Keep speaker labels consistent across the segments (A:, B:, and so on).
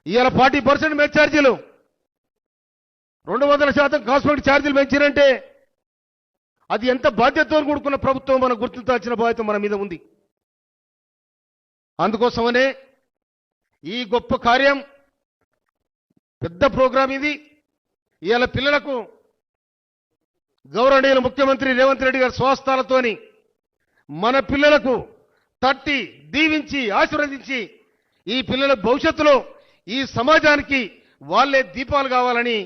A: ఇవాళ 40% మెస్ ఛార్జీలు 200% కాస్మెటిక్ ఛార్జీలు పెంచారంటే అది ఎంత బాధ్యతతో కూడుకున్న ప్రభుత్వం మనం గుర్తించాల్సిన బాధ్యత మన మీద ఉంది. అందుకోసమనే ఈ గొప్ప కార్యం, పెద్ద ప్రోగ్రాం ఇది. ఇవాళ పిల్లలకు గౌరవనీయుల ముఖ్యమంత్రి రేవంత్ రెడ్డి గారి స్వహస్తాలతోని మన పిల్లలకు తట్టి దీవించి ఆశీర్వదించి ఈ పిల్లల భవిష్యత్తులో ఈ సమాజానికి వాళ్ళే దీపాలు కావాలని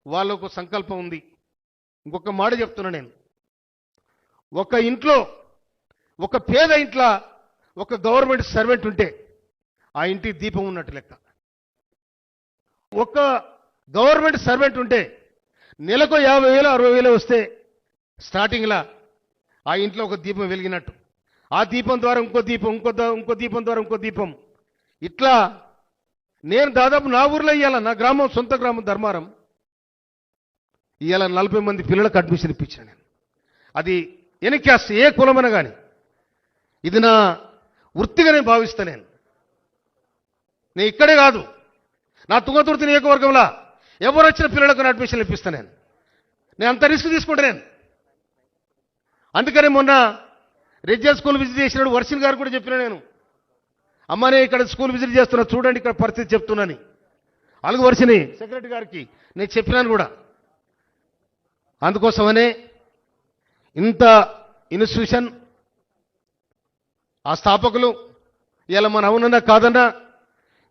A: వాళ్ళకు సంకల్పం ఉంది. ఇంకొక మాట చెప్తున్నా నేను, ఒక ఇంట్లో ఒక పేద ఇంట్లో ఒక గవర్నమెంట్ సర్వెంట్ ఉంటే ఆ ఇంటి దీపం ఉన్నట్టు లెక్క. ఒక గవర్నమెంట్ సర్వెంట్ ఉంటే నెలకు 50,000 60,000 వస్తే స్టార్టింగ్లో ఆ ఇంట్లో ఒక దీపం వెలిగినట్టు. ఆ దీపం ద్వారా ఇంకో దీపం, ఇంకో దీపం ద్వారా ఇంకో దీపం. ఇట్లా నేను దాదాపు నా ఊర్లో ఇవ్వాల, నా గ్రామం, సొంత గ్రామం ధర్మారం, ఇవాళ 40 మంది పిల్లలకు అడ్మిషన్ ఇప్పించాను నేను. అది ఎనీ క్యాస్ట్, ఏ కులమైనా కానీ ఇది నా వృత్తిగా నేను భావిస్తాను. నేను ఇక్కడే కాదు, నా తుంగతుర్తి నియోజకవర్గంలో ఎవరు వచ్చిన పిల్లలకు అడ్మిషన్లు ఇప్పిస్తాను నేను అంత రిస్క్ తీసుకుంటా నేను. అందుకని మొన్న రెడ్జల్ స్కూల్ విజిట్ చేసినాడు వర్షిన్ గారు కూడా చెప్పినా నేను, అమ్మ నేను ఇక్కడ స్కూల్ విజిట్ చేస్తున్నా చూడండి ఇక్కడ పరిస్థితి చెప్తున్నాను. అలాగే వర్షిని సెక్రటరీ గారికి నేను చెప్పినాను కూడా. అందుకోసమనే ఇంత ఇన్స్టిట్యూషన్ ఆ స్థాపకులు ఇలా మన అవునన్నా కాదన్నా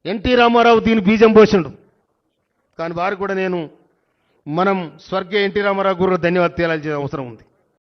A: ఎన్టీ రామారావు దీని బీజం పోసిండు. కానీ వారు కూడా నేను మనం స్వర్గీయ ఎన్టీ రామారావు గురు ధన్యవాదాలు తెలియాల్సిన అవసరం ఉంది.